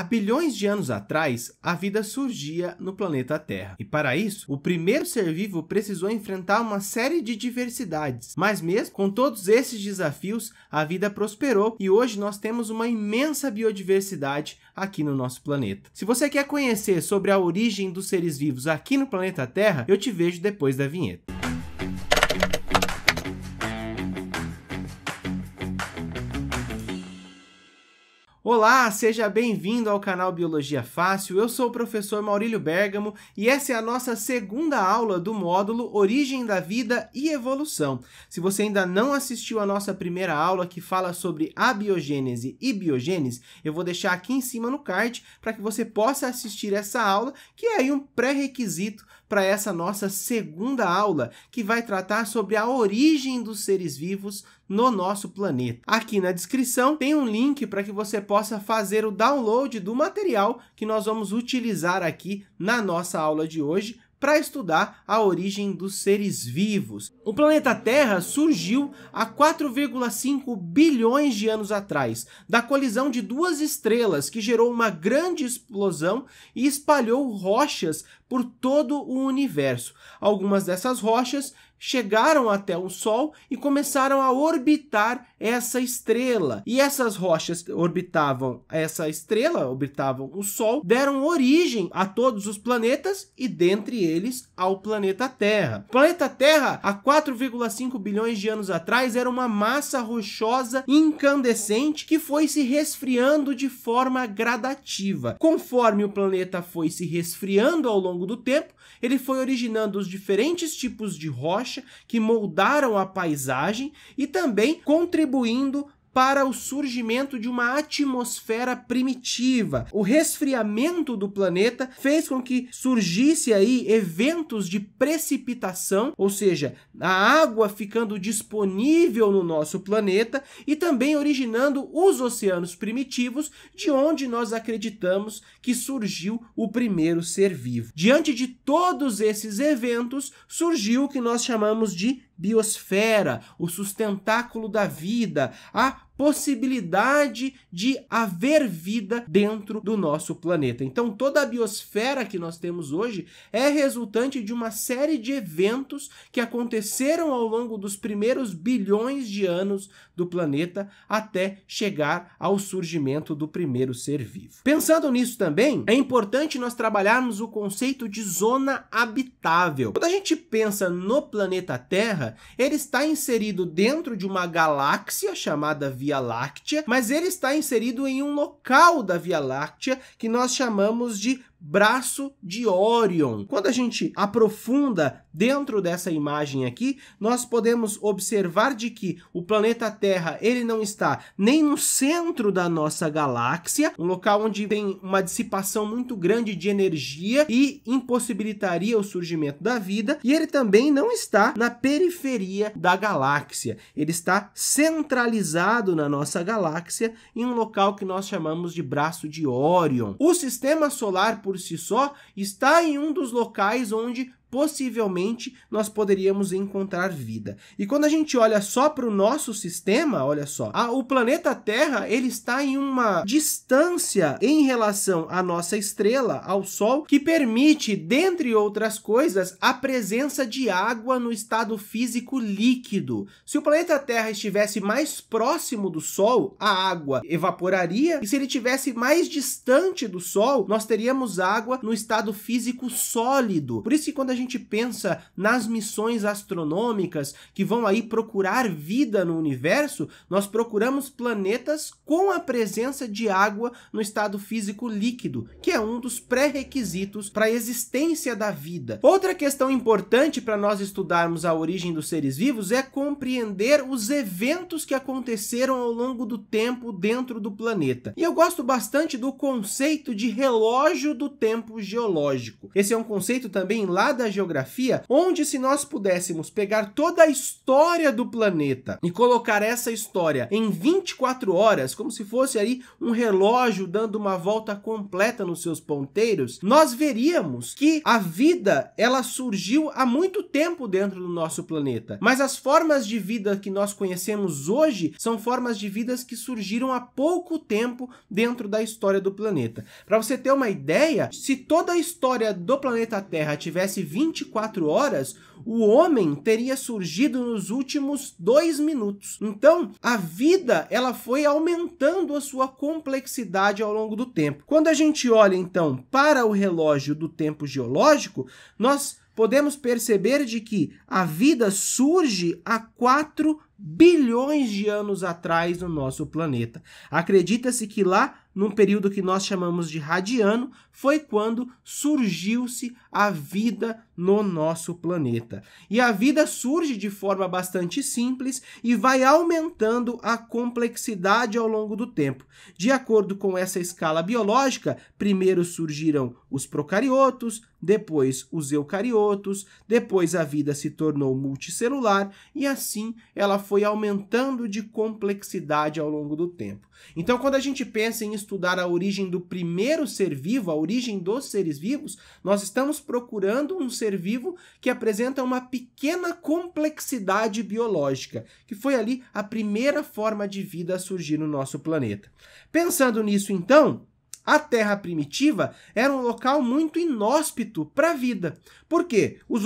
Há bilhões de anos atrás, a vida surgia no planeta Terra. E para isso, o primeiro ser vivo precisou enfrentar uma série de diversidades. Mas mesmo com todos esses desafios, a vida prosperou e hoje nós temos uma imensa biodiversidade aqui no nosso planeta. Se você quer conhecer sobre a origem dos seres vivos aqui no planeta Terra, eu te vejo depois da vinheta. Olá, seja bem-vindo ao canal Biologia Fácil. Eu sou o professor Maurílio Bergamo e essa é a nossa segunda aula do módulo Origem da Vida e Evolução. Se você ainda não assistiu a nossa primeira aula que fala sobre abiogênese e biogênese, eu vou deixar aqui em cima no card para que você possa assistir essa aula, que é aí um pré-requisito para essa nossa segunda aula, que vai tratar sobre a origem dos seres vivos no nosso planeta. Aqui na descrição tem um link para que você possa fazer o download do material que nós vamos utilizar aqui na nossa aula de hoje para estudar a origem dos seres vivos. O planeta Terra surgiu há 4,5 bilhões de anos atrás, da colisão de duas estrelas que gerou uma grande explosão e espalhou rochas por todo o universo. Algumas dessas rochas chegaram até o Sol e começaram a orbitar essa estrela. E essas rochas orbitavam essa estrela, orbitavam o Sol, deram origem a todos os planetas e, dentre eles, ao planeta Terra. O planeta Terra, há 4,5 bilhões de anos atrás, era uma massa rochosa incandescente que foi se resfriando de forma gradativa. Conforme o planeta foi se resfriando ao longo do tempo, ele foi originando os diferentes tipos de rocha que moldaram a paisagem e também contribuindo para o surgimento de uma atmosfera primitiva. O resfriamento do planeta fez com que surgisse aí eventos de precipitação, ou seja, a água ficando disponível no nosso planeta e também originando os oceanos primitivos, de onde nós acreditamos que surgiu o primeiro ser vivo. Diante de todos esses eventos, surgiu o que nós chamamos de biosfera, o sustentáculo da vida, a possibilidade de haver vida dentro do nosso planeta. Então, toda a biosfera que nós temos hoje é resultante de uma série de eventos que aconteceram ao longo dos primeiros bilhões de anos do planeta até chegar ao surgimento do primeiro ser vivo. Pensando nisso também, é importante nós trabalharmos o conceito de zona habitável. Quando a gente pensa no planeta Terra, ele está inserido dentro de uma galáxia chamada Via Láctea, mas ele está inserido em um local da Via Láctea que nós chamamos de Braço de Órion. Quando a gente aprofunda dentro dessa imagem aqui, nós podemos observar de que o planeta Terra ele não está nem no centro da nossa galáxia, um local onde tem uma dissipação muito grande de energia e impossibilitaria o surgimento da vida, e ele também não está na periferia da galáxia. Ele está centralizado na nossa galáxia em um local que nós chamamos de Braço de Órion. O sistema solar por si só está em um dos locais onde possivelmente nós poderíamos encontrar vida. E quando a gente olha só para o nosso sistema, olha só, o planeta Terra ele está em uma distância em relação à nossa estrela, ao Sol, que permite, dentre outras coisas, a presença de água no estado físico líquido. Se o planeta Terra estivesse mais próximo do Sol, a água evaporaria, e se ele estivesse mais distante do Sol, nós teríamos água no estado físico sólido. Por isso que quando a gente pensa nas missões astronômicas que vão aí procurar vida no universo, nós procuramos planetas com a presença de água no estado físico líquido, que é um dos pré-requisitos para a existência da vida. Outra questão importante para nós estudarmos a origem dos seres vivos é compreender os eventos que aconteceram ao longo do tempo dentro do planeta. E eu gosto bastante do conceito de relógio do tempo geológico. Esse é um conceito também lá da da geografia, onde se nós pudéssemos pegar toda a história do planeta e colocar essa história em 24 horas, como se fosse aí um relógio dando uma volta completa nos seus ponteiros, nós veríamos que a vida, ela surgiu há muito tempo dentro do nosso planeta. Mas as formas de vida que nós conhecemos hoje são formas de vidas que surgiram há pouco tempo dentro da história do planeta. Para você ter uma ideia, se toda a história do planeta Terra tivesse 24 horas, o homem teria surgido nos últimos 2 minutos. Então, a vida, ela foi aumentando a sua complexidade ao longo do tempo. Quando a gente olha, então, para o relógio do tempo geológico, nós podemos perceber de que a vida surge há 4 bilhões de anos atrás no nosso planeta. Acredita-se que lá, num período que nós chamamos de radiano, foi quando surgiu-se a vida no nosso planeta. E a vida surge de forma bastante simples e vai aumentando a complexidade ao longo do tempo. De acordo com essa escala biológica, primeiro surgiram os procariotos, depois os eucariotos, depois a vida se tornou multicelular e assim ela foi aumentando de complexidade ao longo do tempo. Então, quando a gente pensa em estudar a origem do primeiro ser vivo, a origem dos seres vivos, nós estamos procurando um ser vivo que apresenta uma pequena complexidade biológica, que foi ali a primeira forma de vida a surgir no nosso planeta. Pensando nisso, então, a Terra primitiva era um local muito inóspito para a vida. Por quê? Os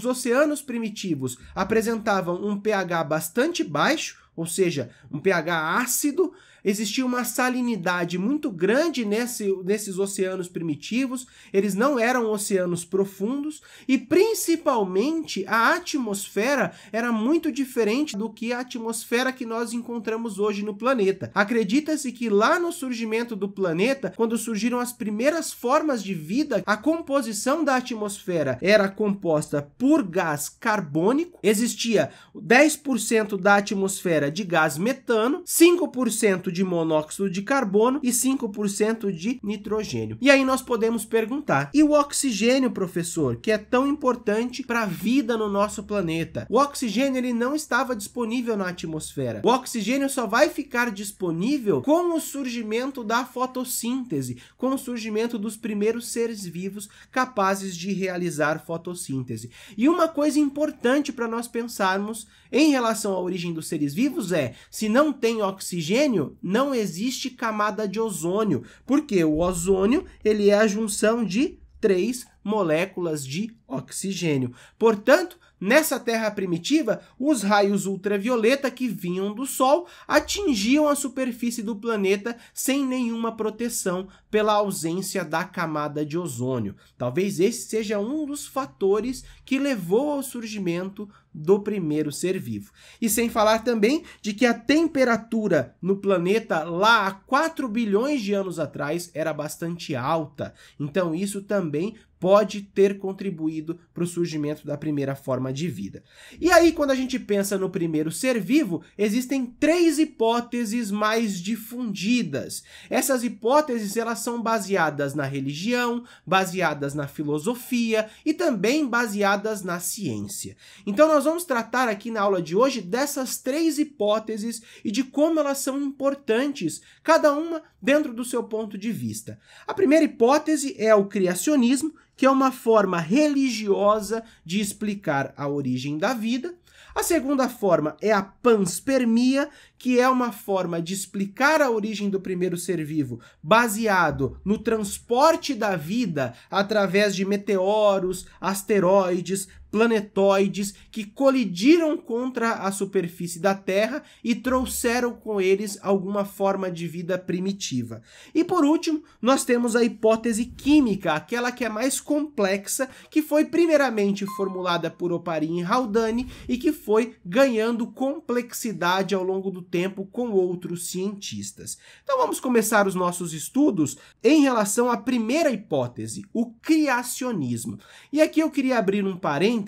oceanos primitivos apresentavam um pH bastante baixo, ou seja, um pH ácido. Existia uma salinidade muito grande nesses oceanos primitivos, eles não eram oceanos profundos e, principalmente, a atmosfera era muito diferente do que a atmosfera que nós encontramos hoje no planeta. Acredita-se que lá no surgimento do planeta, quando surgiram as primeiras formas de vida, a composição da atmosfera era composta por gás carbônico, existia 10% da atmosfera de gás metano, 5% de monóxido de carbono e 5% de nitrogênio. E aí nós podemos perguntar, e o oxigênio, professor, que é tão importante para a vida no nosso planeta? O oxigênio ele não estava disponível na atmosfera. O oxigênio só vai ficar disponível com o surgimento da fotossíntese, com o surgimento dos primeiros seres vivos capazes de realizar fotossíntese. E uma coisa importante para nós pensarmos em relação à origem dos seres vivos é, se não tem oxigênio, não existe camada de ozônio, porque o ozônio ele é a junção de 3 moléculas de oxigênio. Portanto, nessa Terra primitiva, os raios ultravioleta que vinham do Sol atingiam a superfície do planeta sem nenhuma proteção pela ausência da camada de ozônio. Talvez esse seja um dos fatores que levou ao surgimento do primeiro ser vivo. E sem falar também de que a temperatura no planeta lá há 4 bilhões de anos atrás era bastante alta. Então isso também pode ter contribuído para o surgimento da primeira forma de vida. E aí, quando a gente pensa no primeiro ser vivo, existem 3 hipóteses mais difundidas. Essas hipóteses elas são baseadas na religião, baseadas na filosofia e também baseadas na ciência. Então nós vamos tratar aqui na aula de hoje dessas 3 hipóteses e de como elas são importantes, cada uma dentro do seu ponto de vista. A primeira hipótese é o criacionismo, que é uma forma religiosa de explicar a origem da vida. A segunda forma é a panspermia, que é uma forma de explicar a origem do primeiro ser vivo baseado no transporte da vida através de meteoros, asteroides, planetóides que colidiram contra a superfície da Terra e trouxeram com eles alguma forma de vida primitiva. E por último, nós temos a hipótese química, aquela que é mais complexa, que foi primeiramente formulada por Oparin e Haldane e que foi ganhando complexidade ao longo do tempo com outros cientistas. Então vamos começar os nossos estudos em relação à primeira hipótese, o criacionismo. E aqui eu queria abrir um parênteses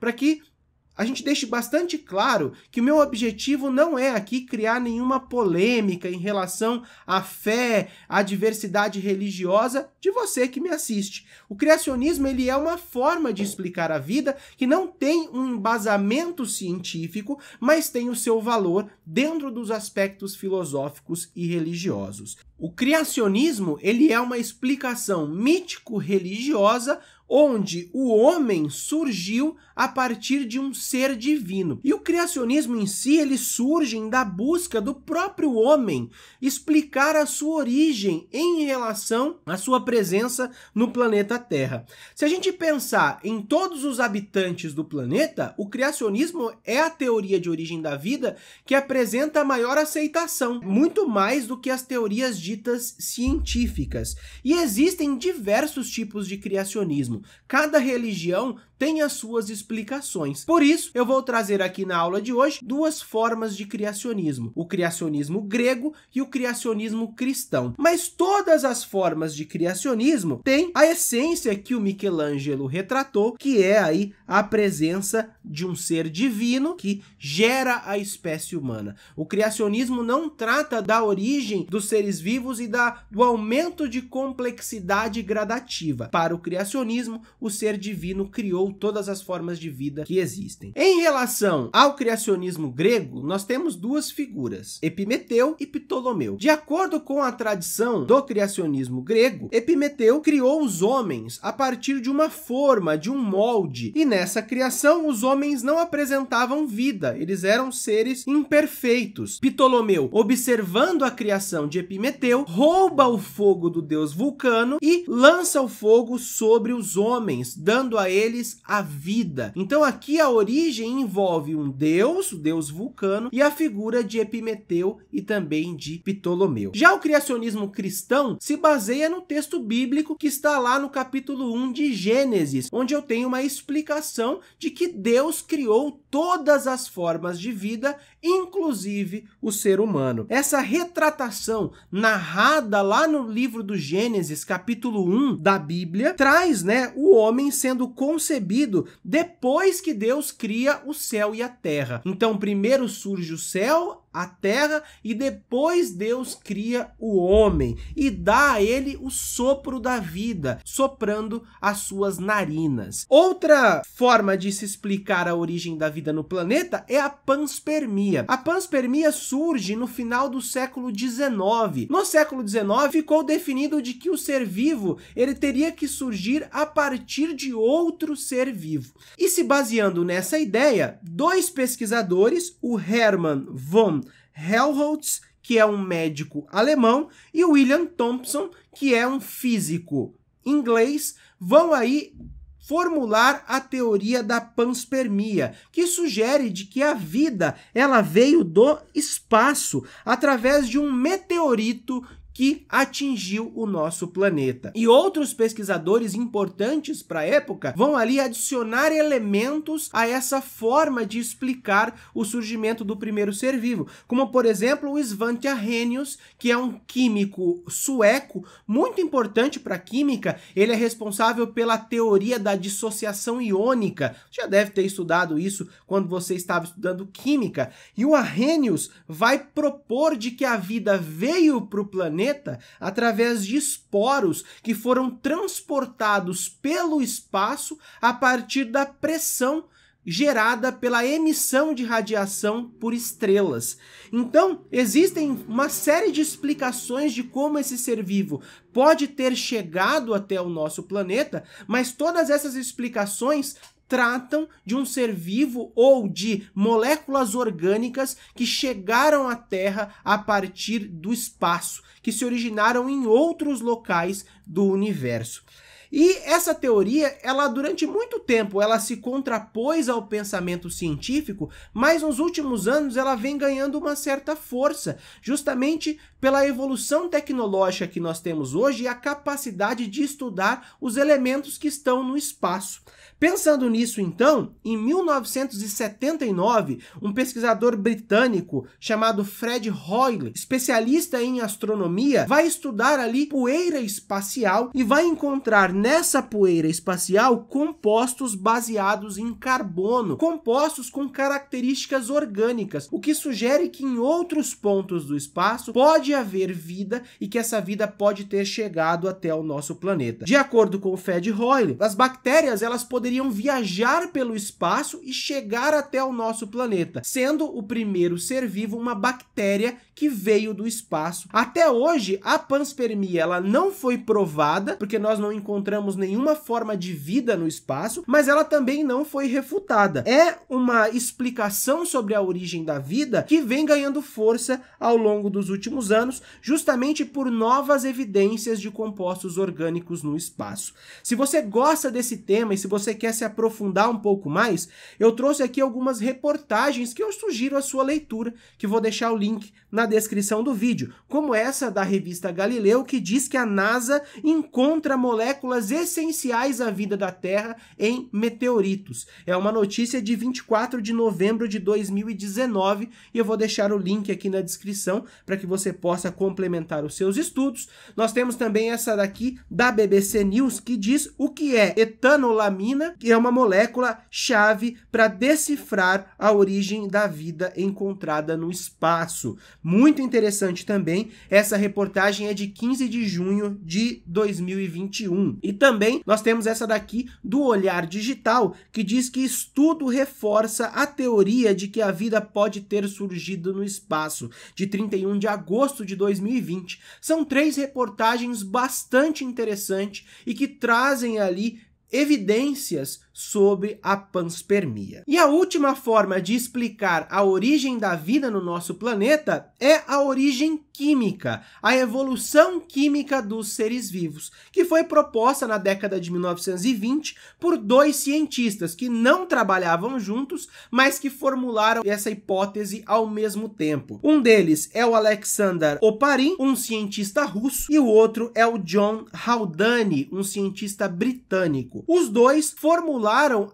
para que a gente deixe bastante claro que o meu objetivo não é aqui criar nenhuma polêmica em relação à fé, à diversidade religiosa de você que me assiste. O criacionismo ele é uma forma de explicar a vida que não tem um embasamento científico, mas tem o seu valor dentro dos aspectos filosóficos e religiosos. O criacionismo ele é uma explicação mítico-religiosa onde o homem surgiu a partir de um ser divino. E o criacionismo em si, ele surge da busca do próprio homem explicar a sua origem em relação à sua presença no planeta Terra. Se a gente pensar em todos os habitantes do planeta, o criacionismo é a teoria de origem da vida que apresenta a maior aceitação, muito mais do que as teorias ditas científicas. E existem diversos tipos de criacionismo. Cada religião tem as suas explicações. Por isso, eu vou trazer aqui na aula de hoje duas formas de criacionismo: o criacionismo grego e o criacionismo cristão. Mas todas as formas de criacionismo têm a essência que o Michelangelo retratou, que é aí a presença de um ser divino que gera a espécie humana. O criacionismo não trata da origem dos seres vivos e do aumento de complexidade gradativa. Para o criacionismo, o ser divino criou todas as formas de vida que existem. Em relação ao criacionismo grego, nós temos duas figuras, Epimeteu e Ptolomeu. De acordo com a tradição do criacionismo grego, Epimeteu criou os homens a partir de uma forma, de um molde, e nessa criação os homens não apresentavam vida, eles eram seres imperfeitos. Ptolomeu, observando a criação de Epimeteu, rouba o fogo do deus Vulcano e lança o fogo sobre os homens, dando a eles a vida. Então aqui a origem envolve um deus, o deus Vulcano, e a figura de Epimeteu e também de Ptolomeu. Já o criacionismo cristão se baseia no texto bíblico que está lá no capítulo 1 de Gênesis, onde eu tenho uma explicação de que Deus criou todas as formas de vida, inclusive o ser humano. Essa retratação narrada lá no livro do Gênesis, capítulo 1 da Bíblia, traz, o homem sendo concebido depois que Deus cria o céu e a terra. Então, primeiro surge o céu, a terra, e depois Deus cria o homem e dá a ele o sopro da vida, soprando as suas narinas. Outra forma de se explicar a origem da vida no planeta é a panspermia. A panspermia surge no final do século XIX. No século XIX ficou definido de que o ser vivo ele teria que surgir a partir de outro ser vivo. E se baseando nessa ideia, dois pesquisadores, o Hermann von Helmholtz, que é um médico alemão, e o William Thomson, que é um físico inglês, vão aí formular a teoria da panspermia, que sugere de que a vida ela veio do espaço através de um meteorito que atingiu o nosso planeta. E outros pesquisadores importantes para a época vão ali adicionar elementos a essa forma de explicar o surgimento do primeiro ser vivo, como por exemplo o Svante Arrhenius, que é um químico sueco muito importante para a química. Ele é responsável pela teoria da dissociação iônica. Você já deve ter estudado isso quando você estava estudando química. E o Arrhenius vai propor de que a vida veio para o planeta através de esporos que foram transportados pelo espaço a partir da pressão gerada pela emissão de radiação por estrelas. Então, existem uma série de explicações de como esse ser vivo pode ter chegado até o nosso planeta, mas todas essas explicações tratam de um ser vivo ou de moléculas orgânicas que chegaram à Terra a partir do espaço, que se originaram em outros locais do universo. E essa teoria, ela durante muito tempo, ela se contrapôs ao pensamento científico, mas nos últimos anos ela vem ganhando uma certa força, justamente pela evolução tecnológica que nós temos hoje e a capacidade de estudar os elementos que estão no espaço. Pensando nisso, então, em 1979, um pesquisador britânico chamado Fred Hoyle, especialista em astronomia, vai estudar ali poeira espacial e vai encontrar nessa poeira espacial compostos baseados em carbono, compostos com características orgânicas, o que sugere que em outros pontos do espaço pode haver vida e que essa vida pode ter chegado até o nosso planeta. De acordo com o Fred Hoyle, as bactérias elas poderiam viajar pelo espaço e chegar até o nosso planeta, sendo o primeiro ser vivo uma bactéria que veio do espaço. Até hoje, a panspermia ela não foi provada, porque nós não encontramos nenhuma forma de vida no espaço, mas ela também não foi refutada. É uma explicação sobre a origem da vida que vem ganhando força ao longo dos últimos anos, justamente por novas evidências de compostos orgânicos no espaço. Se você gosta desse tema e se você quer se aprofundar um pouco mais, eu trouxe aqui algumas reportagens que eu sugiro a sua leitura, que vou deixar o link na descrição do vídeo, como essa da revista Galileu, que diz que a NASA encontra moléculas essenciais à vida da Terra em meteoritos. É uma notícia de 24 de novembro de 2019 e eu vou deixar o link aqui na descrição para que você possa complementar os seus estudos. Nós temos também essa daqui da BBC News, que diz o que é etanolamina, que é uma molécula chave para decifrar a origem da vida encontrada no espaço. Muito interessante também, essa reportagem é de 15 de junho de 2021. E também nós temos essa daqui do Olhar Digital, que diz que estudo reforça a teoria de que a vida pode ter surgido no espaço, de 31 de agosto de 2020. São 3 reportagens bastante interessantes e que trazem ali evidências sobre a panspermia. E a última forma de explicar a origem da vida no nosso planeta é a origem química, a evolução química dos seres vivos, que foi proposta na década de 1920 por 2 cientistas que não trabalhavam juntos, mas que formularam essa hipótese ao mesmo tempo. Um deles é o Alexander Oparin, um cientista russo, e o outro é o John Haldane, um cientista britânico. Os dois formularam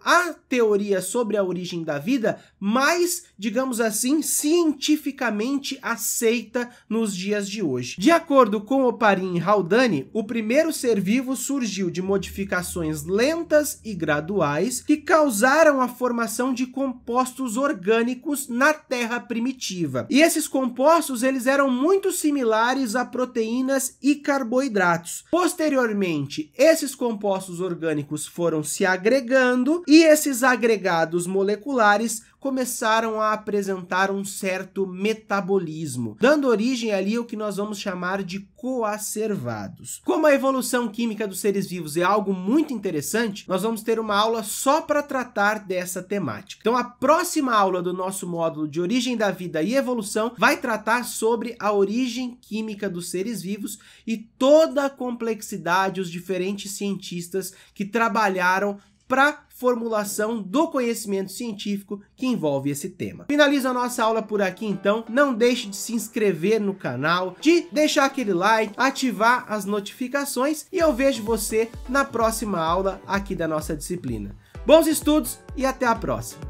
a teoria sobre a origem da vida mais, digamos assim, cientificamente aceita nos dias de hoje. De acordo com Oparin e Haldane, o primeiro ser vivo surgiu de modificações lentas e graduais que causaram a formação de compostos orgânicos na Terra primitiva. E esses compostos eles eram muito similares a proteínas e carboidratos. Posteriormente, esses compostos orgânicos foram se agregando e esses agregados moleculares começaram a apresentar um certo metabolismo, dando origem ali ao que nós vamos chamar de coacervados. Como a evolução química dos seres vivos é algo muito interessante, nós vamos ter uma aula só para tratar dessa temática. Então a próxima aula do nosso módulo de origem da vida e evolução vai tratar sobre a origem química dos seres vivos e toda a complexidade, os diferentes cientistas que trabalharam para formulação do conhecimento científico que envolve esse tema. Finalizo a nossa aula por aqui, então. Não deixe de se inscrever no canal, de deixar aquele like, ativar as notificações e eu vejo você na próxima aula aqui da nossa disciplina. Bons estudos e até a próxima!